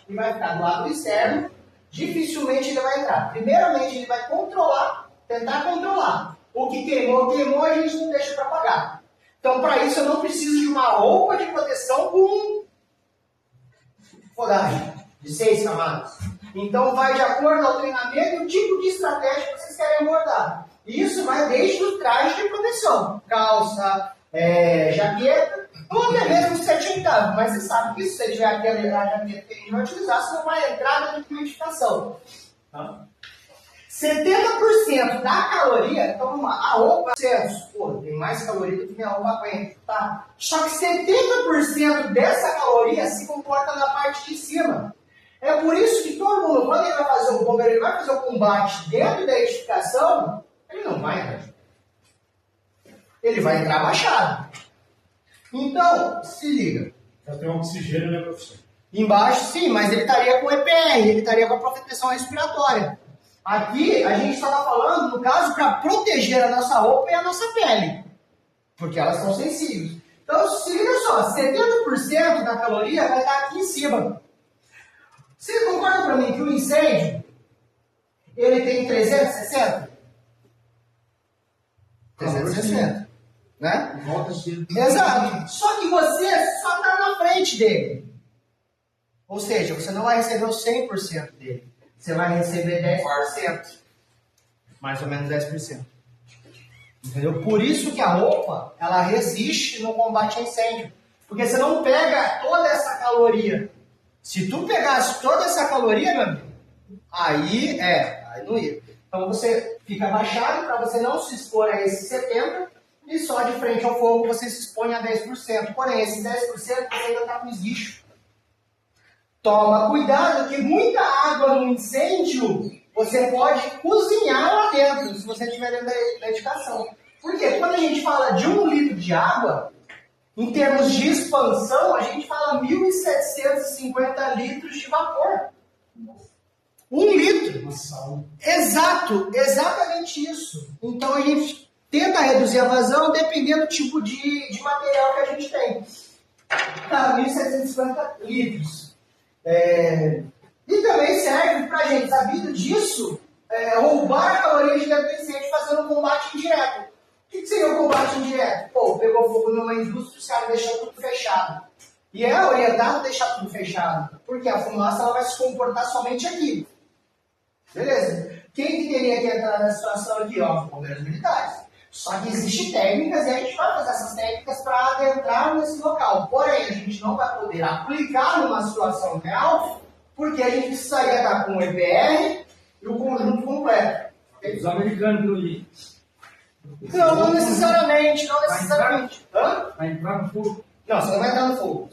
e vai ficar do lado externo, dificilmente ele vai entrar. Primeiramente, ele vai controlar, tentar controlar. O que queimou, queimou, a gente não deixa propagar. Então, para isso, eu não preciso de uma roupa de proteção com foragem de 6 camadas. Então, vai de acordo ao treinamento e o tipo de estratégia que vocês querem abordar. E isso vai desde o traje de proteção, calça, jaqueta, ou até mesmo certificado. Mas você sabe que se você tiver aquela jaqueta que a gente vai utilizar, você não vai entrar na liquidificação. Tá? 70% da caloria, então vamos lá, a roupa, pô, tem mais caloria do que minha roupa aguenta, tá? Só que 70% dessa caloria se comporta na parte de cima. É por isso que todo mundo, quando ele vai fazer o bomber, ele vai fazer o combate dentro da edificação, ele não vai entrar. Ele vai entrar baixado. Então, se liga. Já tem um oxigênio, né, professor? Embaixo, sim, mas ele estaria com EPR, ele estaria com a proteção respiratória. Aqui, a gente estava falando, no caso, para proteger a nossa roupa e a nossa pele. Porque elas são sensíveis. Então, se liga só, 70% da caloria vai estar aqui em cima. Você concorda para mim que o incêndio, ele tem 360? 360. Né? Exato. Só que você só está na frente dele. Ou seja, você não vai receber o 100% dele. Você vai receber 10%. Mais ou menos 10%. Entendeu? Por isso que a roupa, ela resiste no combate a incêndio. Porque você não pega toda essa caloria. Se tu pegasse toda essa caloria, meu amigo, aí não ia. Então você fica abaixado para você não se expor a esses 70% e só de frente ao fogo você se expõe a 10%. Porém, esses 10% você ainda está com esguicho. Toma cuidado que muita água no incêndio você pode cozinhar lá dentro, se você estiver dentro da edificação. Porque quando a gente fala de 1 litro de água, em termos de expansão, a gente fala 1.750 litros de vapor. 1 litro. Exato, exatamente isso. Então a gente tenta reduzir a vazão dependendo do tipo de material que a gente tem. Tá, 1.750 litros. E também serve para a gente, sabido disso, roubar a caloria de dentro do incêndio fazendo um combate indireto. O que seria o combate indireto? Pô, pegou fogo numa indústria, os caras deixam tudo fechado. E é orientado a deixar tudo fechado, porque a fumaça ela vai se comportar somente aqui. Beleza? Quem que teria que entrar nessa situação aqui? Ó, os bombeiros militares. Só que existem técnicas e a gente vai fazer essas técnicas para adentrar nesse local. Porém, a gente não vai poder aplicar numa situação real, porque a gente precisaria estar com o EPR e o conjunto completo. Os americanos do ali. Não necessariamente, não necessariamente. Vai entrar no fogo? Não, você não vai entrar no fogo.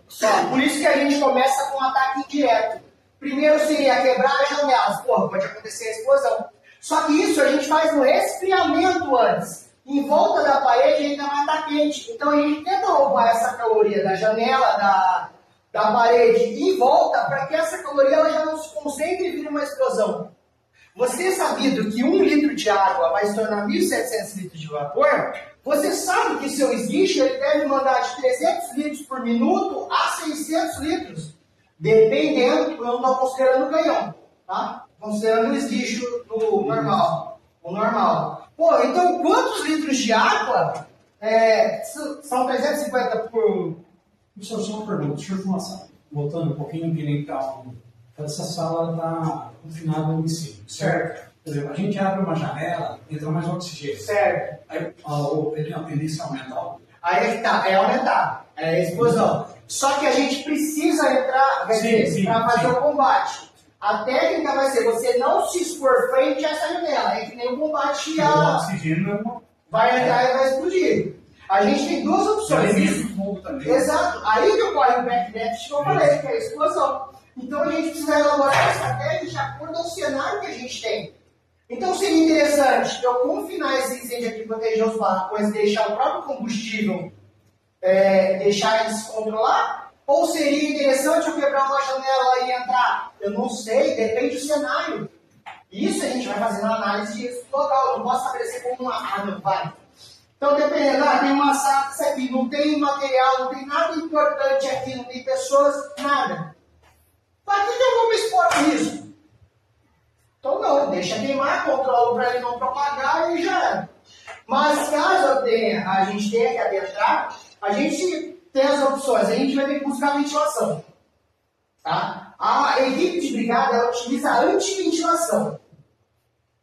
Só, por isso que a gente começa com um ataque indireto. Primeiro seria quebrar as janelas. Porra, pode acontecer a explosão. Só que isso a gente faz no resfriamento antes. Em volta da parede ainda vai estar quente. Então a gente tenta roubar essa caloria da janela, da parede em volta, para que essa caloria ela já não se concentre e vire uma explosão. Você sabido que 1 litro de água vai se tornar 1.700 litros de vapor, você sabe que seu esguicho ele deve mandar de 300 litros por minuto a 600 litros. Dependendo, eu não estou considerando o canhão, tá? Considerando o esguicho normal. O normal. Pô, então quantos litros de água são 350 por... Só uma pergunta, deixa eu informação. Voltando um pouquinho, que nem tá. Essa sala está confinada em si, certo? Por exemplo, a gente abre uma janela, entra mais oxigênio. Certo. Aí a tendência aumenta. Aí é que tá, é aumentar, é explosão. Só que a gente precisa entrar para fazer o combate. A técnica vai ser você não se expor frente a essa janela. É que nem o combate o oxigênio vai entrar e vai explodir. A gente tem duas opções. Exato. Aí que ocorre o backdash que eu falei, que é a explosão. Então a gente precisa elaborar a estratégia de acordo ao cenário que a gente tem. Então seria interessante eu confinar esse incêndio aqui, proteger os balcões, deixar o próprio combustível, deixar ele se controlar? Ou seria interessante eu quebrar uma janela e entrar? Eu não sei, depende do cenário. Isso a gente vai fazer na análise de risco local. Eu não posso estabelecer como uma não vai. Então, dependendo, tem uma sala aqui, não tem material, não tem nada importante aqui, não tem pessoas, nada. Vai deixa queimar, controlo para ele não propagar e já era. Mas caso a gente tenha que adentrar, a gente tem as opções, a gente vai ter que buscar ventilação. Tá? A equipe de brigada ela utiliza a antiventilação.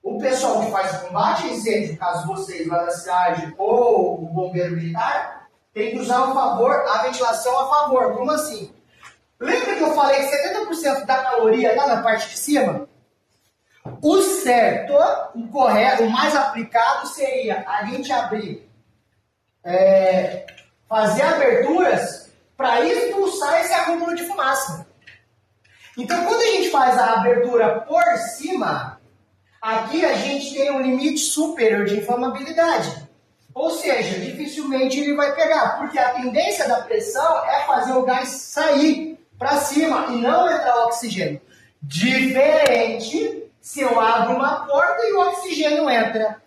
O pessoal que faz o combate a incêndio, caso vocês lá da cidade ou o bombeiro militar, tem que usar a ventilação a favor. Como assim? Lembra que eu falei que 70% da caloria está na parte de cima? O certo, o correto, o mais aplicado seria a gente abrir, fazer aberturas para expulsar esse acúmulo de fumaça. Então, quando a gente faz a abertura por cima, aqui a gente tem um limite superior de inflamabilidade. Ou seja, dificilmente ele vai pegar, porque a tendência da pressão é fazer o gás sair para cima e não entrar o oxigênio. Diferente se eu abro uma porta e o oxigênio entra.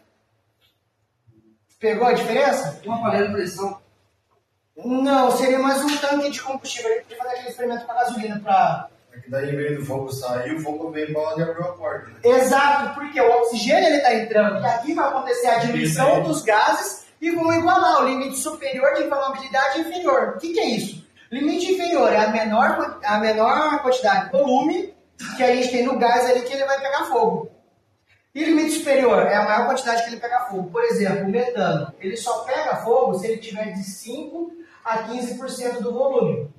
Pegou a diferença? Uma panela de pressão. Não, seria mais um tanque de combustível. A gente podia fazer aquele experimento com a gasolina para... É que daí, em vez do fogo sair, o fogo vem para onde abriu a porta. Né? Exato, porque o oxigênio está entrando e aqui vai acontecer a diluição dos gases e vão igualar o limite superior de inflamabilidade e inferior. O que é isso? Limite inferior é a menor quantidade de volume que a gente tem no gás ali que ele vai pegar fogo. E limite superior é a maior quantidade que ele pega fogo. Por exemplo, o metano, ele só pega fogo se ele tiver de 5 a 15% do volume.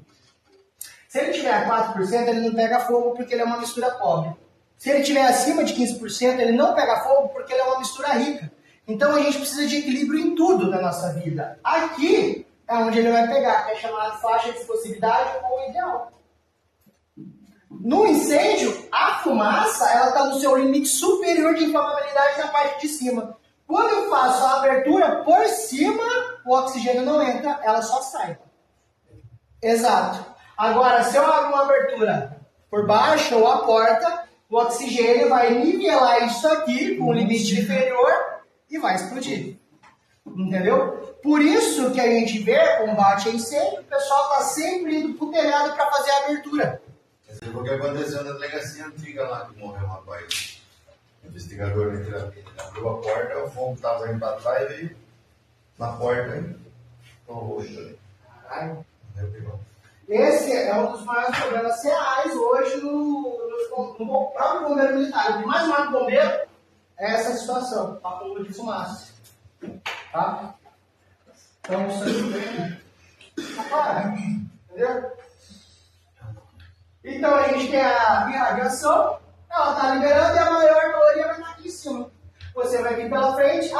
Se ele tiver a 4%, ele não pega fogo porque ele é uma mistura pobre. Se ele tiver acima de 15%, ele não pega fogo porque ele é uma mistura rica. Então a gente precisa de equilíbrio em tudo na nossa vida. Aqui é onde ele vai pegar, que é chamado faixa de explosividade ou ideal. No incêndio, a fumaça ela está no seu limite superior de inflamabilidade na parte de cima. Quando eu faço a abertura por cima, o oxigênio não entra, ela só sai. Exato. Agora, se eu abro uma abertura por baixo ou a porta, o oxigênio vai nivelar isso aqui com o limite inferior e vai explodir. Entendeu? Por isso que a gente vê combate a incêndio, o pessoal está sempre indo pro telhado para fazer a abertura. Foi o que aconteceu na delegacia antiga lá, que morreu um rapaz. O investigador abriu a porta, o fogo estava indo para trás e veio na porta aí. Ficou roxo ali. Caralho. Esse é um dos maiores problemas reais hoje no próprio bombeiro militar. O que mais mata o bombeiro é essa situação, o acúmulo de fumaça. Tá? Então, isso aí. Agora, entendeu? Então, a gente tem a irradiação, ela está liberando e a maior caloria vai estar aqui em cima. Você vai vir pela frente.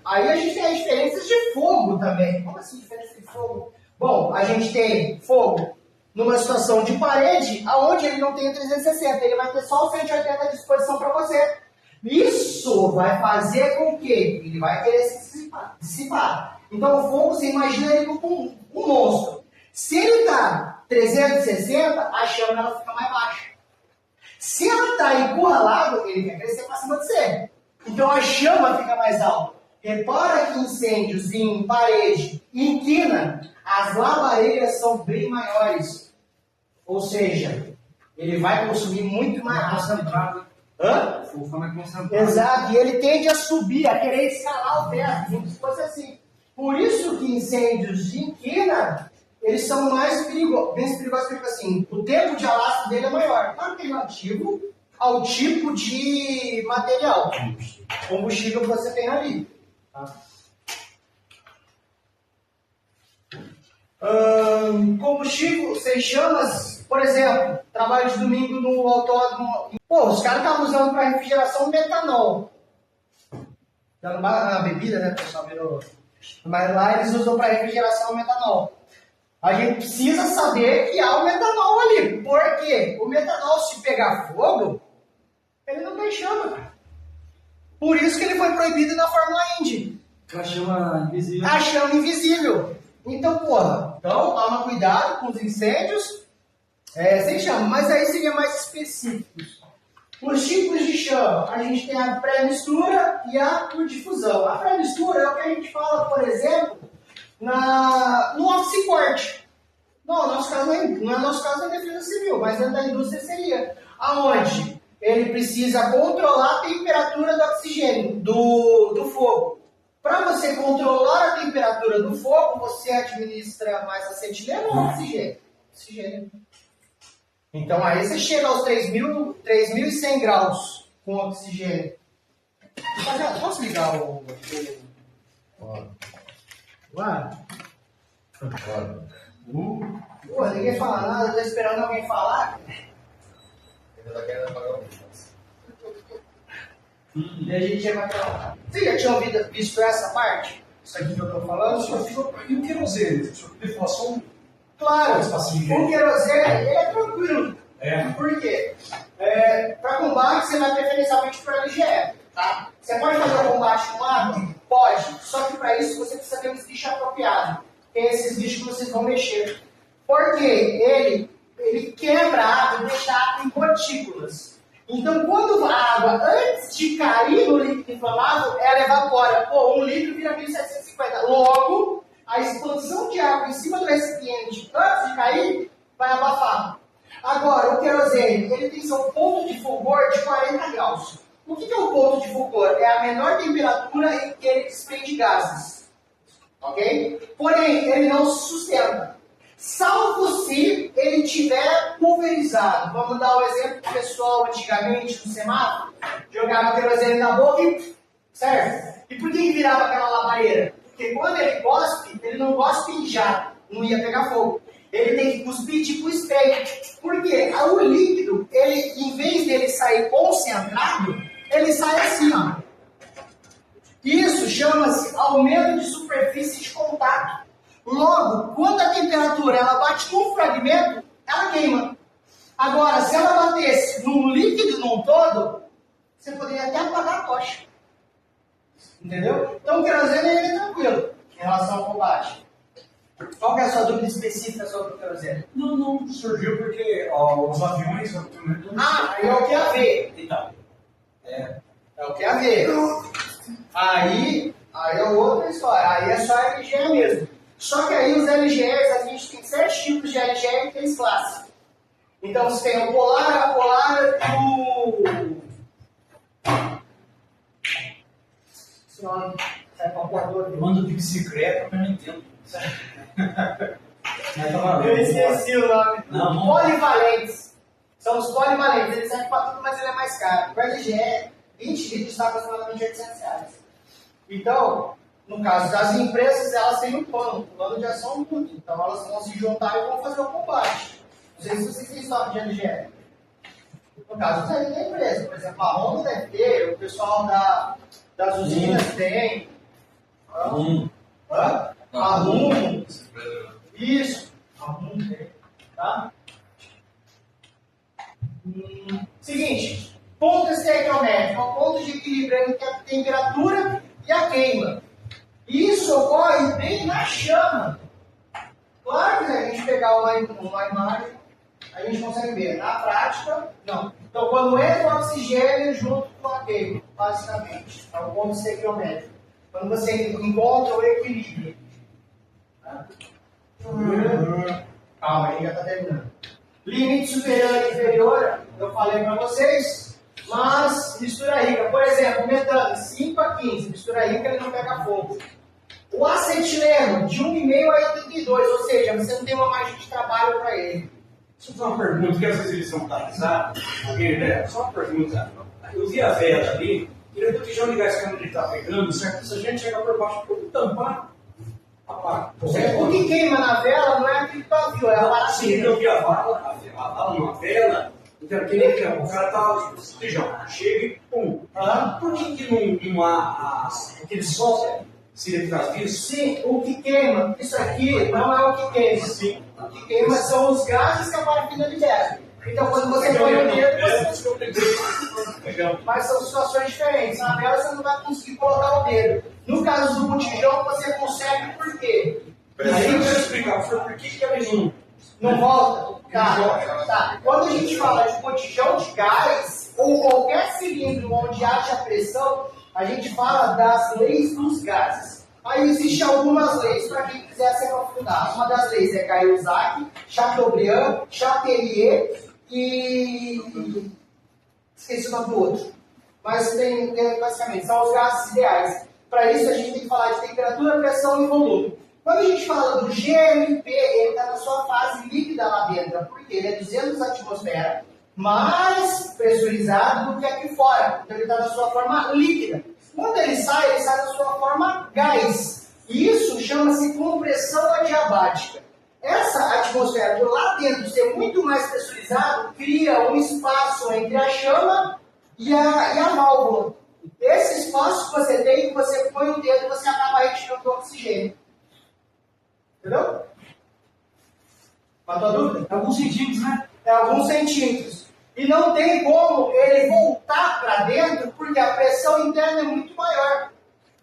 Aí a gente tem as diferenças de fogo também. Como assim diferença de fogo? Bom, a gente tem fogo numa situação de parede, aonde ele não tem o 360, ele vai ter só o 180 à disposição para você. Isso vai fazer com que ele vai querer se dissipar. Então o fogo, você imagina ele como um monstro. Se ele está 360, a chama ela fica mais baixa. Se ela está encurralada, ele quer crescer para cima de você. Então a chama fica mais alta. Repara que incêndios em parede e em quina, as labaredas são bem maiores. Ou seja, ele vai consumir muito mais rápido. Hã? Exato, e ele tende a subir, a querer escalar o teto, como se fosse assim. Por isso que incêndios de quina, eles são mais perigosos, porque assim, o tempo de alastro dele é maior. Claro que é relativo ao tipo de material, combustível que você tem ali. Tá? Combustível, sem chamas, por exemplo, trabalho de domingo no autódromo. Pô, os caras estavam usando para refrigeração metanol. Então, na bebida, né, pessoal? Mas lá eles usam para refrigeração metanol. A gente precisa saber que há o metanol ali. Por quê? O metanol, se pegar fogo, ele não tem chama, cara. Por isso que ele foi proibido na Fórmula Indy. A chama invisível. A chama invisível. Então, porra, toma cuidado com os incêndios sem chama. Mas aí seria mais específicos. Os tipos de chama, a gente tem a pré-mistura e a por difusão. A pré-mistura é o que a gente fala, por exemplo, no office corte. Não, no nosso caso não é nosso caso é defesa civil, mas dentro da indústria seria. Aonde ele precisa controlar a temperatura do oxigênio, do fogo. Para você controlar a temperatura do fogo, você administra mais acetileno ou oxigênio? Oxigênio. Então aí você chega aos 3.100 graus com oxigênio. Rapaziada, posso ligar o... Bora. Pô, ninguém fala nada, eu tô esperando alguém falar. Ainda tá querendo apagar o E a gente chega aquela... Você já tinha visto essa parte? Isso aqui que eu tô falando? E o querosene? O senhor podia falar só um... Claro, Espacinho, o querosene, ele é tranquilo. É. Por quê? Para combate, você vai preferencialmente para LGE, tá? Você pode fazer o combate com água? Pode. Só que para isso você precisa ter um esguicho apropriado. Tem esses bichos que vocês vão mexer. Porque ele quebra a água e deixa a água em gotículas. Então, quando a água, antes de cair no líquido inflamável, ela evapora. Pô, 1 litro vira 1.750. Logo, a expansão de água em cima do recipiente, antes de cair, vai abafar. Agora, o querosene, ele tem seu ponto de fulgor de 40 graus. O que é o ponto de fulgor? É a menor temperatura em que ele desprende gases. Ok? Porém, ele não se sustenta. Salvo se ele tiver pulverizado. Vamos dar o exemplo do pessoal antigamente no semáforo. Jogava querosene na boca e... Certo? E por que virava aquela labareira? Porque quando ele cospe, ele não cospe em jato. Não ia pegar fogo. Ele tem que cuspir tipo spray. Por quê? O líquido, ele, em vez dele sair concentrado, ele sai assim, ó. Isso chama-se aumento de superfície de contato. Logo, quando a temperatura ela bate num fragmento, ela queima. Agora, se ela batesse num líquido num todo, você poderia até apagar a tocha. Entendeu? Então o querosene é tranquilo em relação ao combate. Qual que é a sua dúvida específica sobre o querosene? Não, surgiu porque os aviões... É o que a ver. Então, É o que a ver. Aí é outra história. Aí é só LGE mesmo. Só que aí os LGEs, a gente tem 7 tipos de LGE e 3 classes. Então você tem o polar, a polar e o... eu ando de bicicleta, eu não entendo. Mas tá valendo. Eu esqueci o nome. Não. Polivalentes. São os polivalentes. Eles servem para tudo, mas ele é mais caro. O LGE, 20 litros, está aproximadamente R$800. Então, no caso das empresas, elas têm um plano de ação mútuo. Então, elas vão se juntar e vão fazer o combate. Não sei se vocês têm estoque de LGE. No caso da empresa, por exemplo, a Honda deve ter, o pessoal das usinas tem. A Rumo. Isso. A Rumo tem. Tá? Seguinte. Ponto estequiométrico é um ponto de equilíbrio entre a temperatura e a queima. Isso ocorre bem na chama. Claro que se a gente pegar uma imagem, a gente consegue ver. Na prática, não. Então, quando entra o oxigênio junto com a queima, basicamente, é o ponto estequiométrico. Quando você encontra o equilíbrio. Tá? Calma, aí já está terminando. Limite superior e inferior, eu falei para vocês, mas mistura rica. Por exemplo, metano, 5 a 15, mistura rica ele não pega fogo. O acetileno, de 1,5 a 82, ou seja, você não tem uma margem de trabalho para ele. Deixa eu fazer uma pergunta, que às vezes eles são tatizados. Só uma pergunta. Eu vi a vela ali, e o botijão de gás que ele está pegando, certo? Se a gente chegar por baixo, por tampar, apaga. O que queima na vela não é aquele pavio, é a Sim, paraxina. eu vi a vala numa vela, então o cara tá botijão, chega e pum. Por que não há aquele sol? Se ele traz isso? Sim, o que queima, isso aqui não é o que queima. Sim. O que queima são os gases que a parafina libera. Então, quando você põe o dedo, mas são situações diferentes. Na vela você não vai conseguir colocar o dedo. No caso do botijão, você consegue por quê? Aí eu quero explicar, por que ele não volta? Tá. Quando a gente fala de botijão de gás, ou qualquer cilindro onde haja pressão, a gente fala das leis dos gases. Aí existem algumas leis para quem quiser se aprofundar. Uma das leis é Cahuzac, Chateaubriand, Chatelier e Esqueci o nome do outro. Mas tem basicamente, são os gases ideais. Para isso, a gente tem que falar de temperatura, pressão e volume. Quando a gente fala do GLP, ele está na sua fase líquida lá dentro, porque ele é 200 atmosferas, mais pressurizado do que aqui fora. Então, ele está na sua forma líquida. Quando ele sai na sua forma gás. E isso chama-se compressão adiabática. Essa atmosfera por lá dentro ser muito mais pressurizado, cria um espaço entre a chama e a válvula. Esse espaço que você tem, que você põe o dedo, você acaba retirando o oxigênio. Entendeu? Matou a dúvida? Alguns centímetros, né? É alguns centímetros. E não tem como ele voltar para dentro, porque a pressão interna é muito maior.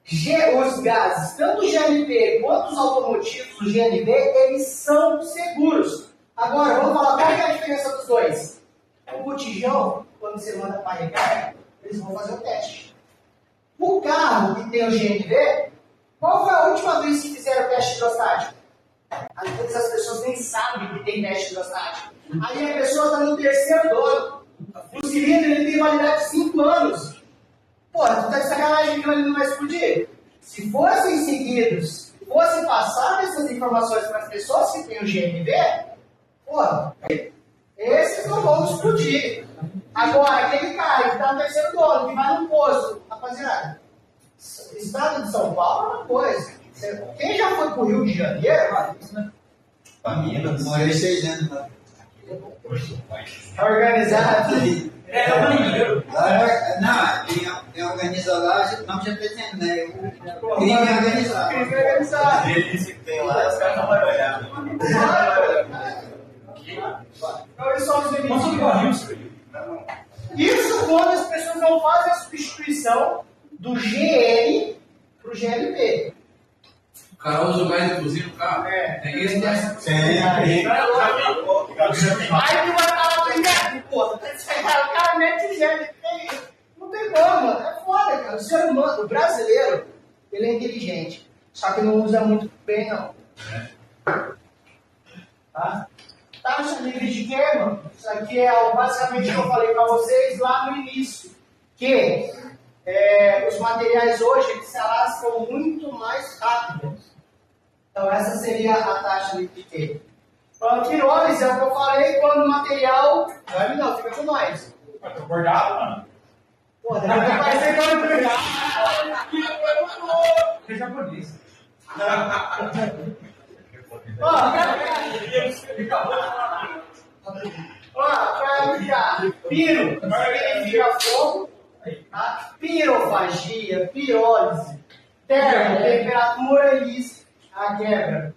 Os gases, tanto o GLP quanto os automotivos, o GNV, eles são seguros. Agora, vamos falar qual é a diferença dos dois. O botijão, quando você manda para recarga, eles vão fazer o teste. O carro que tem o GNV, qual foi a última vez que fizeram o teste hidrostático? Às vezes as pessoas nem sabem que tem teste hidrostático. Aí a pessoa está no terceiro dono. O cilindro ele tem validade de 5 anos. Pô, tu tá de sacanagem que ele não vai explodir? Se fossem seguidos, fossem passadas essas informações para as pessoas que têm o GNV, pô, esses não vão explodir. Agora, aquele cara que está no terceiro dono, que vai no posto, rapaziada, estado de São Paulo é uma coisa. Quem já foi pro Rio de Janeiro, Morei 6 anos lá. tá organizado. É o banheiro. Não, quem organiza lá, não já pretende, né? Eu queria me organizar. Organizado. Delícia que tem lá, os caras não vão olhar. Então, eles são os Nós limites. somos barris. Isso quando as pessoas não fazem a substituição do GN para o GLP. O cara usa o gás de cozinha no carro. É. Tem esse dessa. Aí que vai falar do inverno, pô. O cara mete o GLP. Não tem como, é foda, cara. O ser humano, o brasileiro, ele é inteligente. Só que não usa muito bem, não. Tá? Taxa livre de queima, isso aqui é basicamente o que eu falei para vocês lá no início, que os materiais hoje eles se alastram muito mais rápido. Então essa seria a taxa livre de queima. Pirólise é o que eu falei, quando o material... Não, fica com nós. Eu tô acordado, mano. Pô, deve parecer que eu não Que é japonês. Para ficar piro, significa fogo, tá? Pirofagia, pirólise, termo, temperatura e isso, a quebra.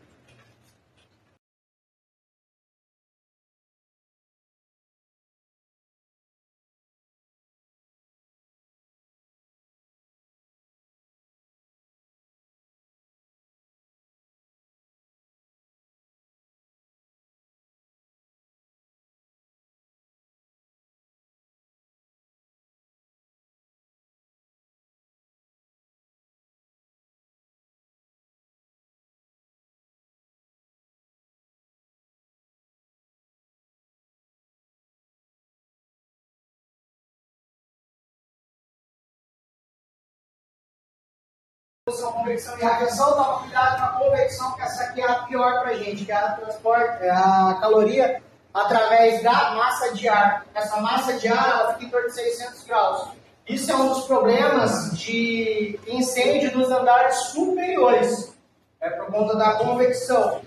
Convecção e radiação, toma cuidado com a convecção, que essa aqui é a pior para a gente, que ela transporta a caloria através da massa de ar. Essa massa de ar ela fica em torno de 600 graus. Isso é um dos problemas de incêndio nos andares superiores, por conta da convecção.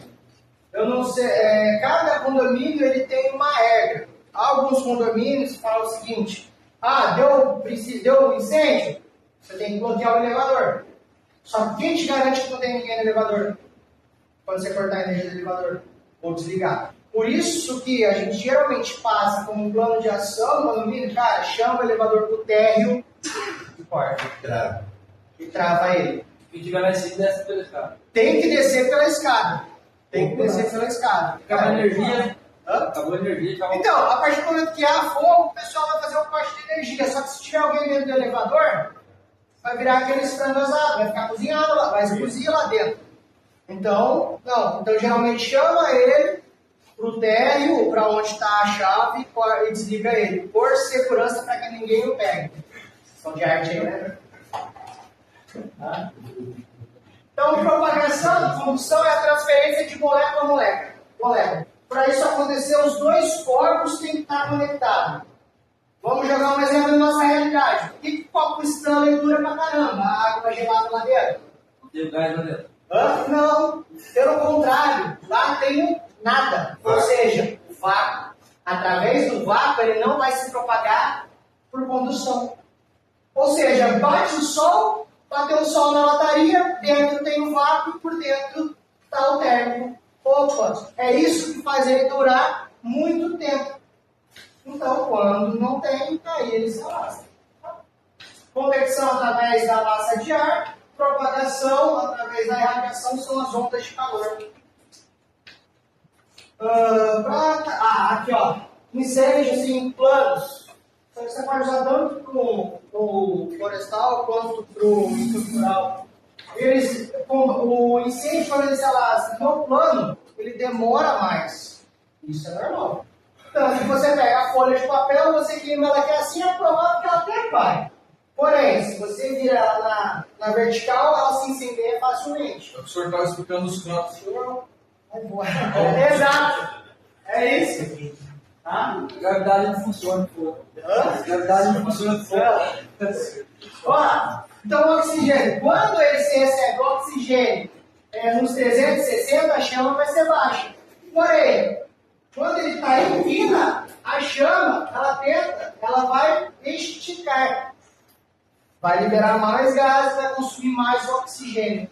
Eu não sei, cada condomínio ele tem uma regra. Alguns condomínios falam o seguinte: deu incêndio, você tem que bloquear o elevador. Só que quem te garante que não tem ninguém no elevador? Quando você cortar a energia do elevador ou desligar. Por isso que a gente geralmente passa como um plano de ação no condomínio, cara, chama o elevador pro térreo e corta. E trava ele. Quem tiver lá em cima, desce pela escada. Tem que descer pela escada. Tem que descer pela escada. Acabou a energia. Hã? Acabou a energia. Tchau. Então, a partir do momento que há fogo, o pessoal vai fazer um corte de energia. Só que se tiver alguém dentro do elevador, vai virar aquele estrangazado, vai ficar cozinhado lá, vai cozinhar lá dentro. Então, não. Então, geralmente chama ele, pro térreo, para onde está a chave, e desliga ele, por segurança para que ninguém o pegue. São de arte aí, né? Tá? Então, propagação, condução é a transferência de molécula a molécula. Para isso acontecer, os dois corpos têm que estar conectados. Vamos jogar um exemplo da nossa realidade. Por que copo Stanley dura pra caramba? A água gelada lá dentro? Não tem gás lá dentro. Não, pelo contrário, lá tem nada. Ou seja, o vácuo. Através do vácuo, ele não vai se propagar por condução. Ou seja, bate o sol, bateu o sol na lataria, dentro tem o vácuo e por dentro está o térmico. Opa, é isso que faz ele durar muito tempo. Então, quando não tem, aí ele se alastra. Convecção através da massa de ar, propagação através da irradiação são as ondas de calor. Aqui ó, incêndios assim, planos. Você pode usar tanto para o florestal quanto para o estrutural. O incêndio, quando ele se alastra no plano, ele demora mais. Isso é normal. Então, se você pega a folha de papel, você queima ela aqui assim, é provável que ela até vai. Porém, se você vira ela na vertical, ela se incendeia facilmente. O senhor estava explicando os cantos. Exato. É isso. Tá? A gravidade não funciona. A gravidade não funciona. Ó, então, o oxigênio. Quando ele se recebe oxigênio nos 360, a chama vai ser baixa. Porém, quando ele está em quina, a chama, ela vai esticar. Vai liberar mais gases, vai consumir mais oxigênio.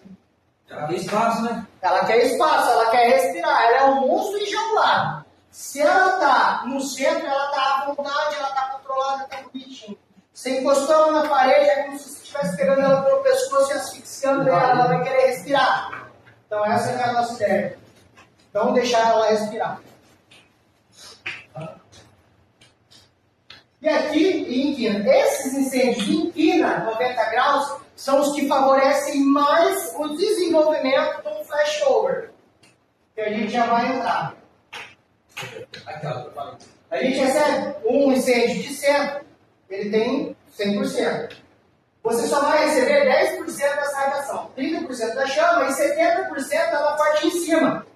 Ela tem espaço, né? Ela quer espaço, ela quer respirar. Ela é um monstro enjaulado. Se ela está no centro, ela está à vontade, ela está controlada, está bonitinho. Você encostou ela na parede, é como se você estivesse pegando ela pelo pescoço e asfixiando ela, ela vai querer respirar. Então essa é a nossa ideia. Então deixar ela respirar. E aqui em quina, esses incêndios em quina, 90 graus, são os que favorecem mais o desenvolvimento de um flashover, que a gente já vai entrar. A gente recebe um incêndio de centro, ele tem 100%. Você só vai receber 10% dessa radiação, 30% da chama e 70% da parte em cima,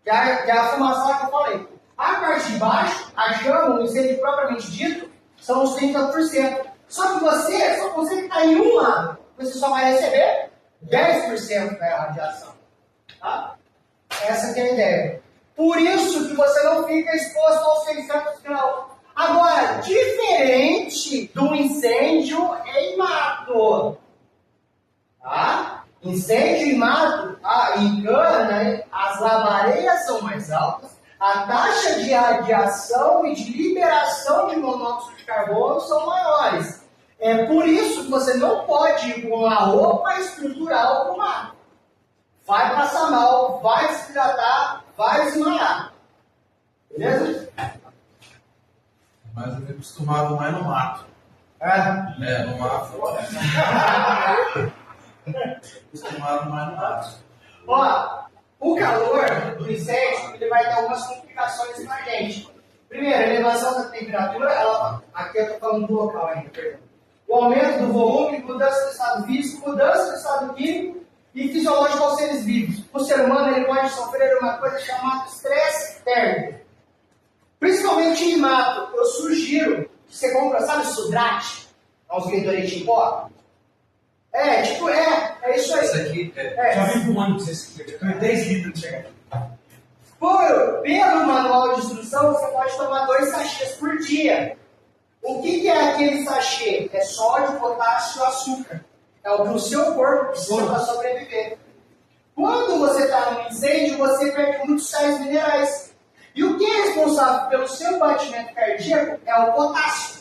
que é a fumaça que eu falei. A parte de baixo, a chama, o incêndio propriamente dito, são os 30%. Só que você só consegue estar em um lado. Você só vai receber 10% da radiação. Tá? Essa que é a ideia. Por isso que você não fica exposto aos 600 graus. Agora, diferente do incêndio em mato. Tá? Incêndio em mato, em cana, as lavareiras são mais altas. A taxa de radiação e de liberação de monóxido de carbono são maiores. É por isso que você não pode ir com uma roupa estrutural para o mar. Vai passar mal, vai desidratar, vai desmaiar. Beleza? Mas eu fui acostumado mais no mato. No mato. Acostumado mais no mato. Ó, o calor do incêndio, ele vai ter algumas complicações para a gente. Primeiro, a elevação da temperatura, aqui eu estou falando do local ainda, perdão. O aumento do volume, mudança do estado físico, mudança do estado químico e fisiológico aos seres vivos. O ser humano ele pode sofrer uma coisa chamada estresse térmico. Principalmente em mato, eu sugiro que você compra, sabe, Sudrate? Uns Gatorade em pó? É isso aí. Isso aqui Já vim fumando com vocês. 10 litros de chegar. Pelo manual de instrução, você pode tomar 2 sachês por dia. O que é aquele sachê? É sódio, potássio e açúcar. É o que o seu corpo precisa para sobreviver. Quando você está num incêndio, você perde muitos sais minerais. E o que é responsável pelo seu batimento cardíaco é o potássio.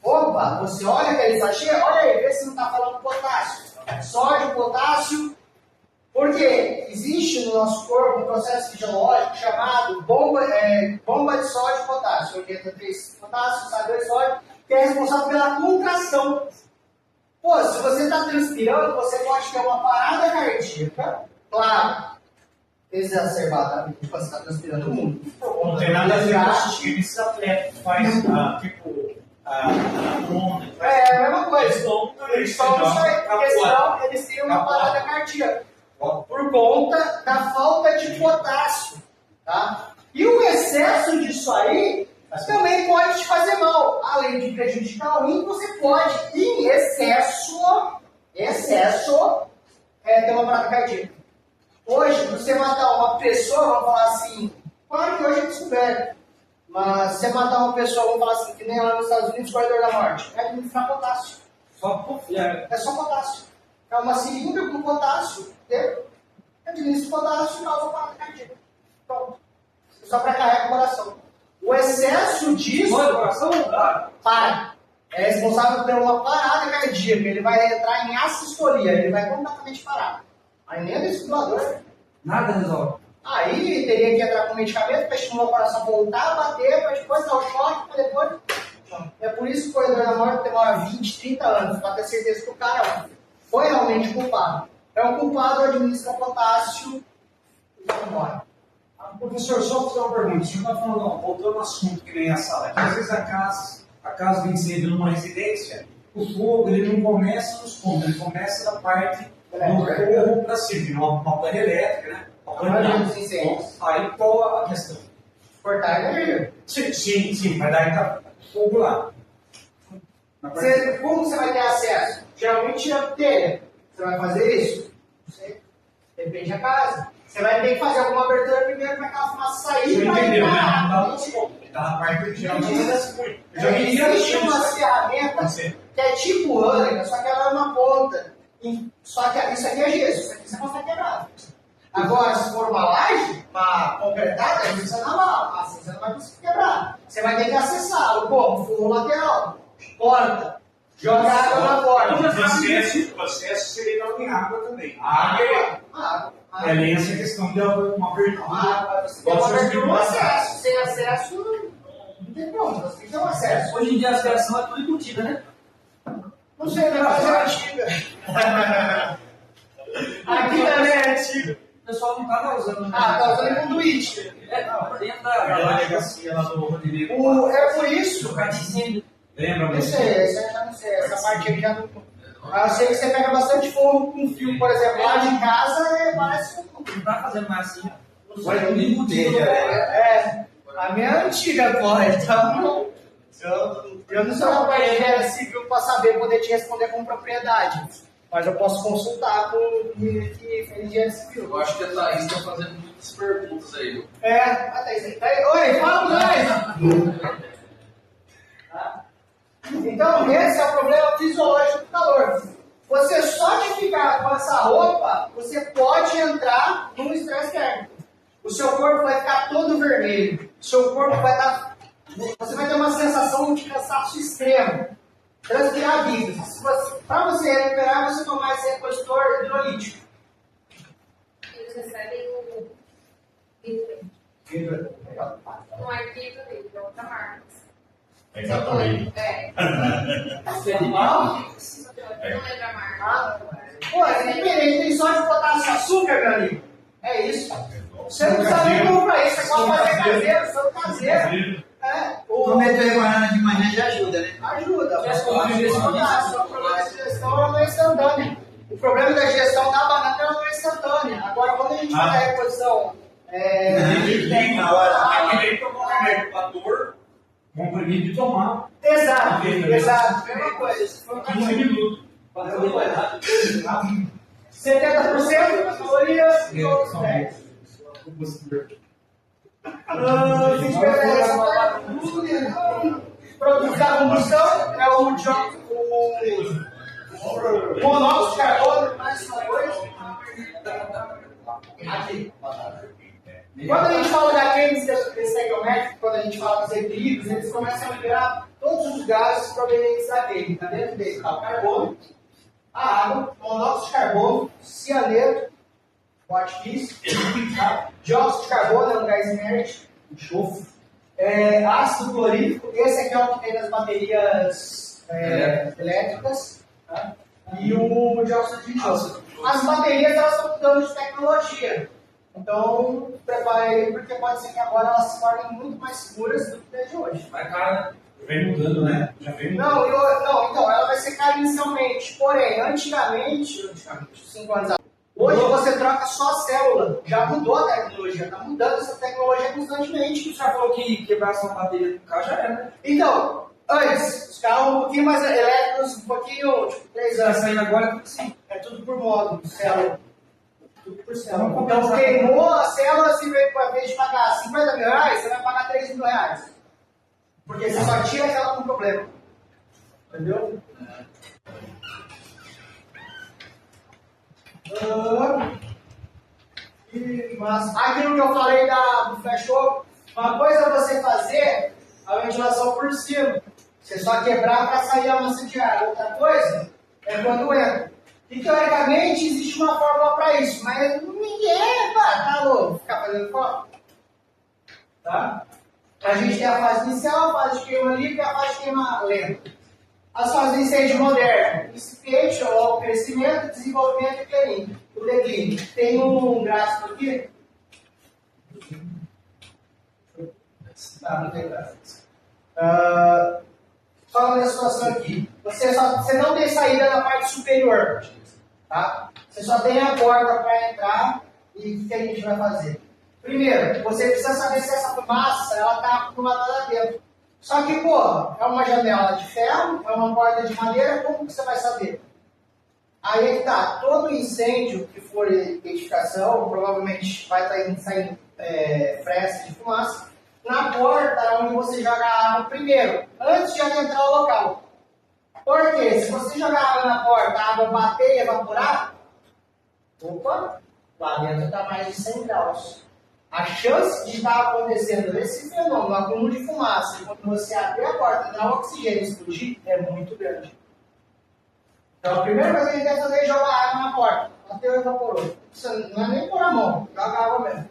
Opa, você olha aquele sachê, olha aí, vê se não está falando potássio. Sódio, potássio. Porque existe no nosso corpo um processo fisiológico chamado bomba de sódio e potássio. 83 potássio, 2 sódio, que é responsável pela contração. Pô, se você está transpirando, você pode ter uma parada cardíaca, claro. exacerbadamente, você está transpirando muito. Não tem nada a ver com assistir esses atletas que faz, tipo, a onda. É a mesma coisa. Eles Só isso aí, porque senão eles têm uma parada cardíaca. Por conta da falta de potássio. Tá? E o excesso disso aí também pode te fazer mal. Além de prejudicar o rim, você pode, em excesso, ter uma parada cardíaca. Hoje, você matar uma pessoa, vamos falar assim, claro que hoje é descoberto, mas você matar uma pessoa, vamos falar assim, que nem lá nos Estados Unidos, corredor da morte, é administrar potássio. É só potássio. É uma seringa com potássio, entendeu? Administra potássio e causa parada cardíaca. Pronto. Só para carregar o coração. O excesso disso... O coração não dá. Para. É responsável por uma parada cardíaca. Ele vai entrar em assistolia, ele vai completamente parar. Aí nem é desfibrilador. Nada resolve. Aí teria que entrar com medicamento para estimular o coração voltar a bater, para depois dar o choque, para depois. É por isso que o corredor da morte demora 20, 30 anos, para ter certeza que o cara foi realmente culpado. É um culpado, administra potássio e vai embora. Professor, só fazer uma pergunta. O senhor está falando, voltando ao assunto que nem a sala, que às vezes a casa de incêndio numa residência, o fogo ele não começa nos pontos, ele começa da parte do forro para cima, uma pane elétrica, né? Aí qual a questão? Cortar a energia. Sim, mas daí tá fogo lá. Como você vai ter acesso? Geralmente é telha. Você vai fazer isso? Não sei. Depende da casa. Você vai ter que fazer alguma abertura primeiro para aquela fumaça sair. Você entendeu, né? Não dá Não fogo. Tá na parte que geralmente acontece muito. Eu já vi existe uma ferramenta que é tipo ânica, só que ela é uma ponta. Só que isso aqui é gesso, isso aqui você consegue quebrar. Agora, se for uma laje, uma concretada, aí você não vai, assim você não vai conseguir quebrar. Você vai ter que acessar o forro lateral, porta, joga água na porta. O processo seria não em água também. Água é nem essa questão de uma abertura. Você tem uma abertura no acesso. Sem acesso, não tem como. Você tem que ter um acesso. Hoje em dia a fiação é tudo embutida, né? Não sei, né? Mas é antiga. Aqui também é antiga. O pessoal não estava usando. Tá usando conduíte. Por dentro da delegacia lá do Rodrigo. É por isso. Lembra? Isso aí, eu já não sei. Essa parte aqui já não. Eu sei que você pega bastante fogo com fio, por exemplo, lá de casa, parece um. Não está fazendo mais assim. Vai tudo embutido. A minha é antiga, pô, então. Eu não sou uma engenheiro civil para saber poder te responder com propriedade. Mas eu posso consultar com o que fez engenheiro civil. Eu acho que a Thaís está fazendo muitas perguntas aí. A Thaís aí. Oi, fala pra nós! Então, esse é o problema fisiológico do calor. Você só de ficar com essa roupa, você pode entrar num estresse térmico. O seu corpo vai ficar todo vermelho. O seu corpo vai estar... Você vai ter uma sensação de cansaço extremo. Transpirar vida. Para você recuperar, você tomar esse repositor hidrolítico. Eles recebem o não é Vibra dele, é outra marca. Exatamente. Não lembro a marca. Pô, é diferente, tem só de potássio e açúcar, meu amigo. É isso. Você não precisa nem comprar isso, você pode fazer caseiro, só caseiro. Comer banana de manhã já ajuda, né? Ajuda. O problema da digestão não é instantânea. O problema da digestão da banana ela não é instantânea. Agora, quando a gente faz a reposição... Tem na hora. Aquele aí tomou remédio para dor, comprimido de tomar. Exato. Mesma coisa. Isso foi 15 minutos. 70% calorias e outros 10%. Produto da combustão é o monóxido de carbono, mais uma coisa. Aqui. Quando a gente fala da química estequiométrica, quando a gente fala dos equilíbrios, eles começam a liberar todos os gases provenientes da química. Dentro dele está o carbono, a água, monóxido de carbono, cianeto, dióxido de carbono é um gás inerte, enxofre, ácido clorídrico, esse aqui é o que tem nas baterias elétricas, tá? E o dióxido de enxofre. As baterias elas estão mudando de tecnologia. Então, prepare aí, porque pode ser que agora elas se tornem muito mais seguras do que desde hoje. Mas, cara, vem mudando, né? Já vem mudando. Não, então, ela vai ser cara inicialmente. Porém, antigamente, 5 anos atrás, hoje você troca só a célula. Já mudou a tecnologia, está mudando essa tecnologia constantemente. O senhor falou que quebrasse uma bateria do carro já era, né? Então, antes, os carros um pouquinho mais elétricos, um pouquinho, tipo, 3 Tá anos. saindo agora tudo assim. É tudo por módulo, célula. Tudo por célula. Então, queimou a célula, se veio para vez de pagar 50 mil reais, você vai pagar 3 mil reais. Porque você só tira aquela com problema. Entendeu? Mas aquilo que eu falei do flash-over, uma coisa é você fazer a ventilação por cima. Você só quebrar para sair a massa de ar. Outra coisa é quando entra. E teoricamente existe uma fórmula para isso, mas ninguém tá louco ficar fazendo fórmula. Tá? A gente tem a fase inicial, a fase de queima livre e a fase de queima lenta. As fases de incêndio moderno, incipiente ou crescimento, desenvolvimento e declínio. Tem um gráfico aqui. Não tem gráfico. Fala da situação aqui. Você não tem saída na parte superior. Tá? Você só tem a porta para entrar e o que a gente vai fazer? Primeiro, você precisa saber se essa fumaça está acumulada lá dentro. Só que, pô, é uma janela de ferro, é uma porta de madeira, como que você vai saber? Aí é que tá, todo incêndio que for identificação, provavelmente vai estar saindo fresta de fumaça, na porta onde você joga a água primeiro, antes de adentrar o local. Por quê? Se você jogar água na porta, a água bater e evaporar, opa, lá dentro está mais de 100 graus. A chance de estar acontecendo esse fenômeno, acúmulo de fumaça, quando você abrir a porta e dar o oxigênio e explodir, é muito grande. Então a primeira coisa que a gente deve fazer é jogar água na porta. Bateu e evaporou. Isso não é nem pôr a mão, joga água mesmo.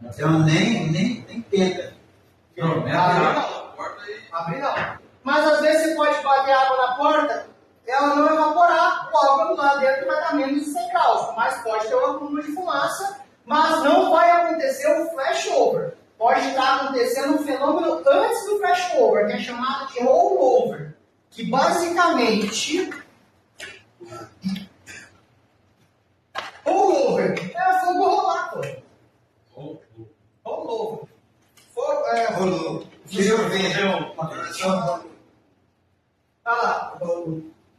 Então nem tenta. Não, né? Abrir não. Mas às vezes você pode bater água na porta, ela não evaporar, logo lá dentro vai estar menos de 100 graus. Mas pode ter um acúmulo de fumaça, mas não vai acontecer um flashover. Pode estar acontecendo um fenômeno antes do flashover, que é chamado de rollover. Que basicamente... rollover é fogo rolar, pô. Rollover. Rolou. Deixa eu ver. Olha lá.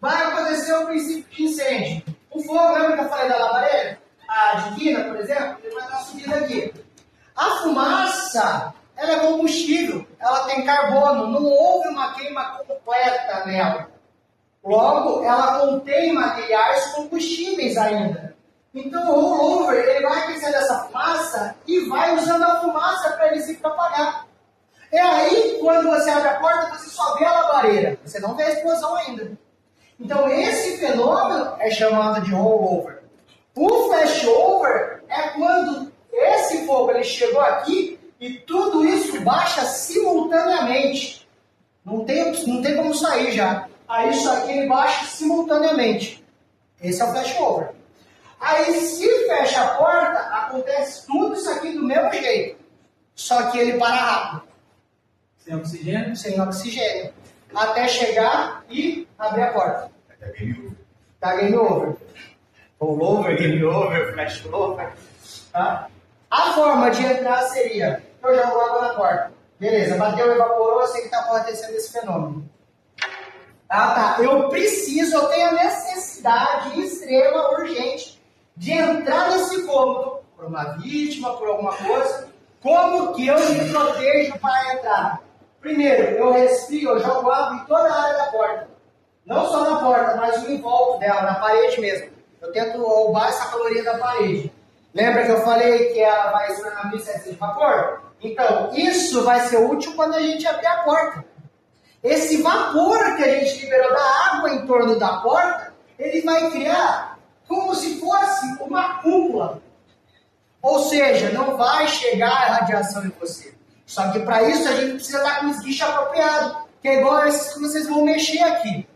Vai acontecer o princípio de incêndio. O fogo, lembra que eu falei da labareda? A de quina, por exemplo, ele vai dar subida aqui. A fumaça, ela é combustível, ela tem carbono, não houve uma queima completa nela. Logo, ela contém materiais combustíveis ainda. Então o rollover, ele vai aquecendo essa fumaça e vai usando a fumaça para ele se propagar. É aí, quando você abre a porta, você só vê a labareira, você não vê a explosão ainda. Então esse fenômeno é chamado de rollover. O flashover é quando esse fogo ele chegou aqui e tudo isso baixa simultaneamente. Não tem como sair já. Aí isso aqui ele baixa simultaneamente. Esse é o flashover. Aí se fecha a porta, acontece tudo isso aqui do mesmo jeito. Só que ele para rápido. Sem oxigênio? Sem oxigênio. Até chegar e abrir a porta. Tá game over. Rollover, game over, flashover. Tá? A forma de entrar seria, eu jogo água na porta. Beleza, bateu, evaporou, eu sei que está acontecendo esse fenômeno. Ah, tá. Eu tenho a necessidade extrema, urgente, de entrar nesse cômodo, por uma vítima, por alguma coisa. Como que eu me protejo para entrar? Primeiro, eu respiro, eu jogo água em toda a área da porta. Não só na porta, mas em volta dela, na parede mesmo. Eu tento roubar essa caloria da parede. Lembra que eu falei que ela vai estar na 1.700 de vapor? Então, isso vai ser útil quando a gente abrir a porta. Esse vapor que a gente liberou da água em torno da porta, ele vai criar como se fosse uma cúpula. Ou seja, não vai chegar a radiação em você. Só que para isso a gente precisa estar com o esguicho apropriado, que é igual esses que vocês vão mexer aqui.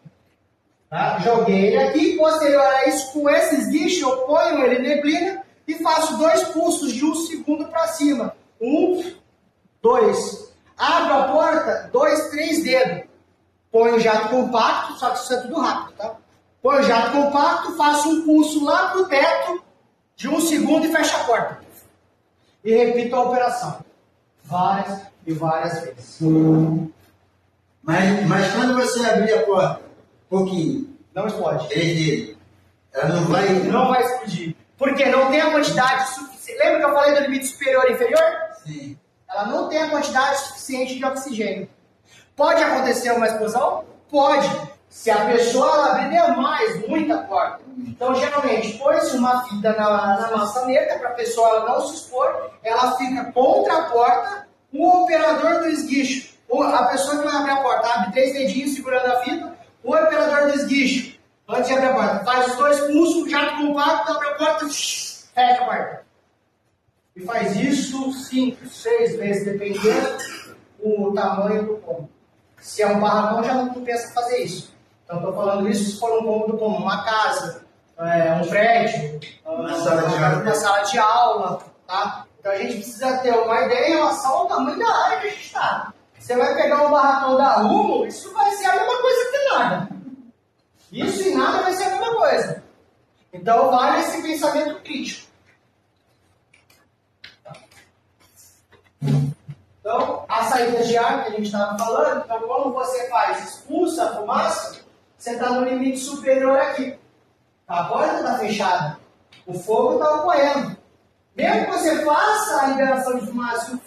Tá? Joguei ele aqui, posterior a isso, com esses guichos, eu ponho ele em neblina e faço 2 pulsos de 1 segundo para cima. 1, 2. Abro a porta, 2, 3 dedos. Ponho o jato compacto, só que isso é tudo rápido, tá? Ponho o jato compacto, faço um pulso lá pro teto de 1 segundo e fecho a porta. E repito a operação. Várias e várias vezes. Mas quando você abrir a porta, um pouquinho, Não explode. 3 dedos, ela não vai... Não vai explodir. Porque não tem a quantidade suficiente. Lembra que eu falei do limite superior e inferior? Sim. Ela não tem a quantidade suficiente de oxigênio. Pode acontecer uma explosão? Pode. Se a pessoa ela abrir demais, muita porta. Então, geralmente, põe-se uma fita na maçaneta para a pessoa ela não se expor. Ela fica contra a porta. O operador do esguicho, a pessoa que vai abrir a porta, abre 3 dedinhos segurando a fita. O operador do esguicho, antes de abrir a porta, faz os 2 pulsos, jato compacto, abre a porta, fecha a porta. E faz isso 5, 6 vezes, dependendo do tamanho do cômodo. Se é um barracão, já não compensa fazer isso. Então, estou falando isso se for um cômodo como uma casa, um prédio, uma sala de aula, tá? Então, a gente precisa ter uma ideia em relação ao tamanho da área que a gente está. Você vai pegar um barracão da Rumo, isso vai ser a mesma coisa que nada. Isso e nada vai ser a mesma coisa. Então, vale esse pensamento crítico. Então, a saída de ar que a gente estava falando, então, como você faz? Expulsa a fumaça, você está no limite superior aqui. A porta está fechada. O fogo está ocorrendo. Mesmo que você faça a liberação de fumaça,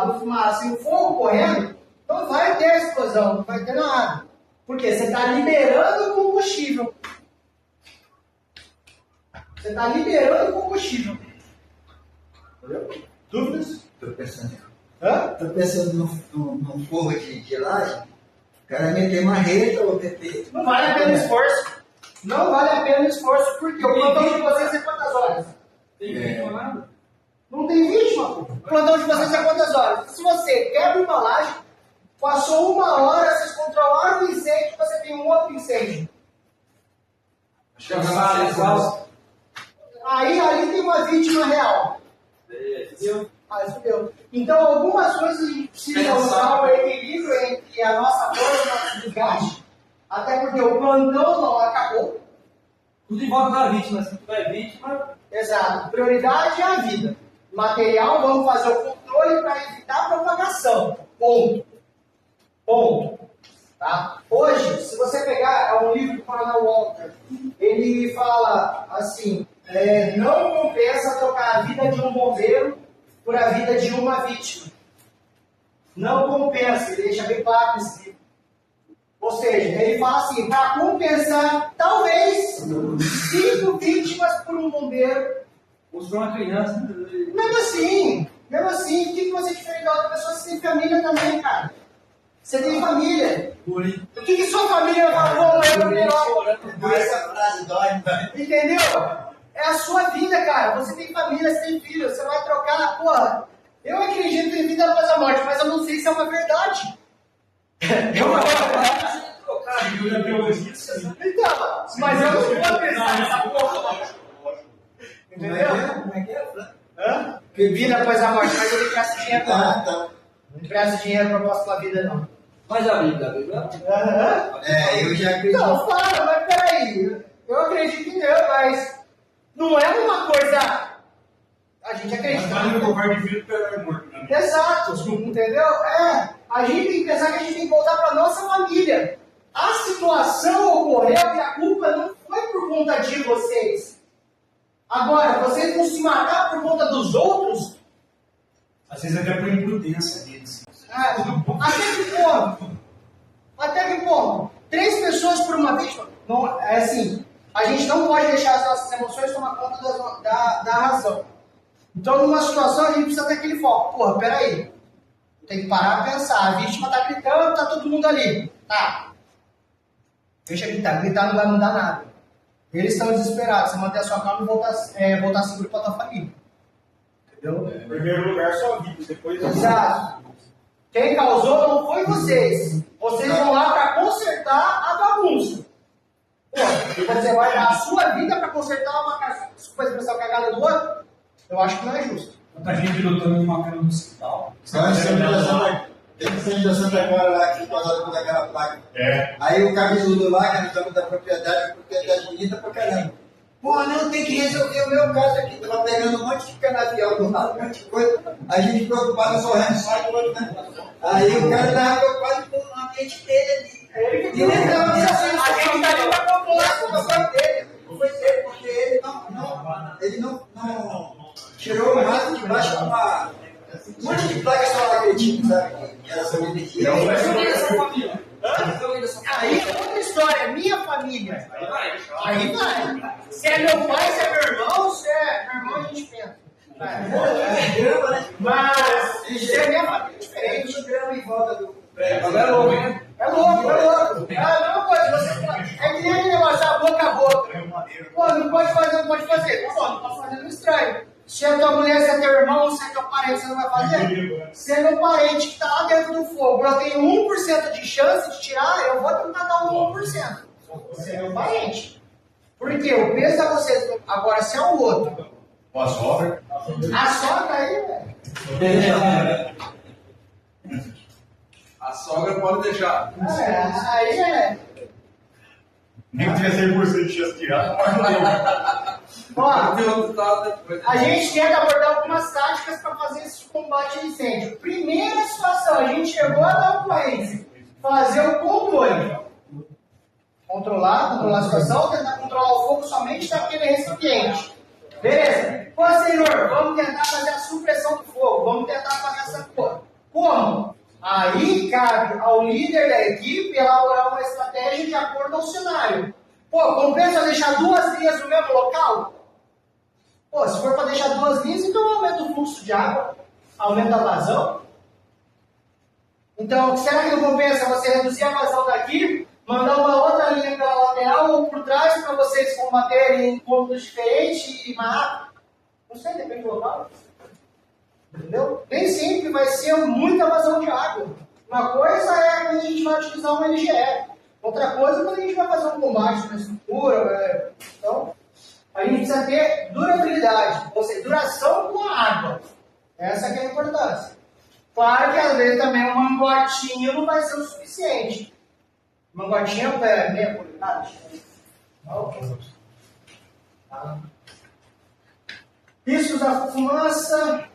do fumaça e o fogo correndo, não vai ter explosão, não vai ter nada. Porque você está liberando combustível. Você está liberando combustível. Entendeu? Dúvidas? Estou pensando num forro de laje, o cara meter marreta ou TT. Não vale a pena o esforço. Não vale a pena o esforço, porque o plantão de vocês é quantas horas? Tem vítima nada? Não tem vítima, pô. O plantão de vocês é quantas horas? Se você quebra uma laje, passou 1 hora, vocês controlaram o incêndio, você tem um outro incêndio. Aí ali tem uma vítima real. Entendeu? Então, algumas coisas a gente precisa usar o equilíbrio entre a nossa força e o nosso desgaste. Até porque o plantão não acabou. Tudo em volta da vítima. Se tiver vítima... Exato. Prioridade é a vida. Material, vamos fazer o controle para evitar a propagação. Ponto. Ponto. Tá? Hoje, se você pegar, é um livro do Coronel Walker, ele fala assim, não compensa trocar a vida de um bombeiro por a vida de uma vítima. Não compensa, ele deixa bem claro nesse livro. Ou seja, ele fala assim, para compensar, talvez, 5 vítimas por um bombeiro. Ou se uma criança... Mesmo assim, o que você é diferente da outra pessoa? Você tem família também, cara. Você tem família. O que sua família vai falar? Vou morrer melhor. Essa frase dói, né? Entendeu? É a sua vida, cara. Você tem família, você tem filho. Você vai trocar, porra. Eu acredito em vida após a morte, mas eu não sei se é uma verdade. Eu na biologia, Então, mas eu não vou pensar nessa porra. Entendeu? Como é que é? Hã? Vida após a morte, mas eu não empresto dinheiro não. Tá. Não empresto dinheiro pra próxima vida, não. Mas a Bíblia, Aham. Eu já acredito. Não, fala, mas peraí. Eu acredito em Deus, mas não é uma coisa. A gente acredita. Mas no covarde de vida, pelo amor. Exato, entendeu? A gente tem que pensar que a gente tem que voltar para nossa família. A situação ocorreu e a culpa não foi por conta de vocês. Agora, vocês vão se matar por conta dos outros? Às vezes até por imprudência deles. Até que ponto? Até que ponto? 3 pessoas por uma vítima? Não, é assim, a gente não pode deixar as nossas emoções tomar conta da razão. Então, numa situação, a gente precisa ter aquele foco. Porra, peraí. Tem que parar e pensar. A vítima tá gritando, tá todo mundo ali. Tá. Deixa gritar. Gritar não vai mudar nada. Eles estão desesperados. Você manter a sua calma e voltar seguro pra tua família. Entendeu? Em primeiro lugar, só vida. Depois... Exato. Quem causou não foi vocês. Vocês vão lá para consertar a bagunça. Pô, você vai dar a sua vida para consertar uma expressão cagada do outro? Eu acho que não é justo. Muita gente lutando numa cama no hospital. Tem um centro da Santa Clara lá que falava com aquela placa. É. Aí o cabeçudo lá, que é no dono da propriedade, a propriedade bonita pra caramba. Pô, não, tem que resolver o meu caso aqui. Tava pegando um monte de canavial do lado, um monte de coisa. A gente preocupado só sai do outro, né? Aí o cara tava preocupado com o ambiente dele ali. E ele tava A gente tá ali pra compor. não foi dele. Não foi dele, porque ele não tirou o mato de baixo com uma. Um monte de placa só acredito, sabe? Era sobre energia. Aí é outra história, minha família. Aí vai. Se é meu pai, se é meu irmão, se é meu irmão, a gente pensa. Mas se é minha família, é diferente. Grama em volta do Mas é louco, hein? É louco, é louco. É a mesma coisa, você é que nem aquele negócio, boca a boca. Pô, não pode fazer, não pode fazer. Pô, não tá fazendo estranho. Se é tua mulher, se é teu irmão, se é teu parente, você não vai fazer? Se é meu parente que tá lá dentro do fogo, eu tenho 1% de chance de tirar, eu vou tentar dar um 1%. Se é meu parente. Porque o peso da você. Agora, se é o outro. Uma sogra. A sogra aí, velho. A sogra pode deixar. Aí é. Nem que tiver 100% de chance de tirar. Ó, Tem outro lado depois. a gente tenta abordar algumas táticas para fazer esse combate a incêndio. Primeira situação, a gente chegou a dar ocorrência. Fazer o controle. Controlar a situação, tentar controlar o fogo somente daquele recipiente. Beleza? Pô, senhor, vamos tentar fazer a supressão do fogo. Vamos tentar fazer essa coisa. Como? Aí cabe ao líder da equipe elaborar uma estratégia de acordo ao cenário. Pô, compensa deixar 2 linhas no mesmo local? Pô, se for para deixar 2 linhas, então aumenta o fluxo de água, aumenta a vazão. Então, será que não compensa você reduzir a vazão daqui, mandar uma outra linha pela lateral ou por trás para vocês combaterem em pontos diferentes e mais rápido? Não sei, depende do local. Entendeu? Nem sempre vai ser muita vazão de água. Uma coisa é quando a gente vai utilizar uma LGE. Outra coisa é quando a gente vai fazer um combate na estrutura. Então, a gente precisa ter durabilidade, ou seja, duração com a água. Essa que é a importância. Claro que às vezes também um mangotinho não vai ser o suficiente. Mangotinho é meia polinada. Riscos da fumaça,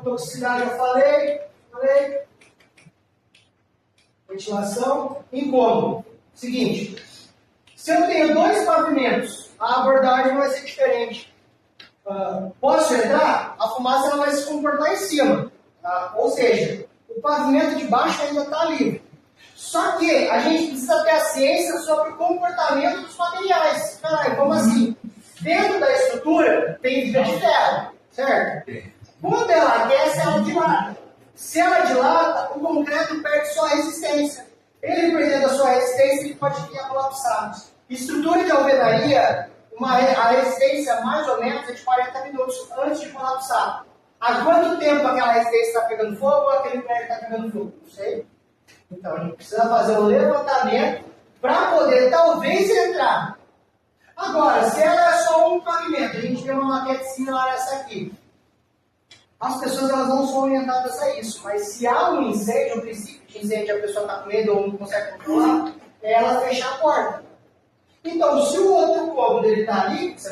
toxicidade eu falei. Ventilação, incômodo. Seguinte, se eu tenho 2 pavimentos, a abordagem vai ser diferente. Posso entrar? A fumaça não vai se comportar em cima. Ou seja, o pavimento de baixo ainda está livre. Só que a gente precisa ter a ciência sobre o comportamento dos materiais. Caralho, como assim? Dentro da estrutura tem fibra de ferro, certo? Quando ela aquece, ela dilata. Se ela dilata, o concreto perde sua resistência. Ele perdendo a sua resistência, ele pode vir a colapsar. Estrutura de alvenaria, a resistência mais ou menos é de 40 minutos antes de colapsar. Há quanto tempo aquela resistência está pegando fogo ou aquele prédio está pegando fogo? Não sei. Então a gente precisa fazer um levantamento para poder talvez entrar. Agora, se ela é só um pavimento, a gente tem uma maquete similar a essa aqui. As pessoas elas não são orientadas a isso, mas se há um incêndio, um princípio de incêndio, a pessoa está com medo ou não consegue controlar, é ela fechar a porta. Então, se o outro cômodo está ali, você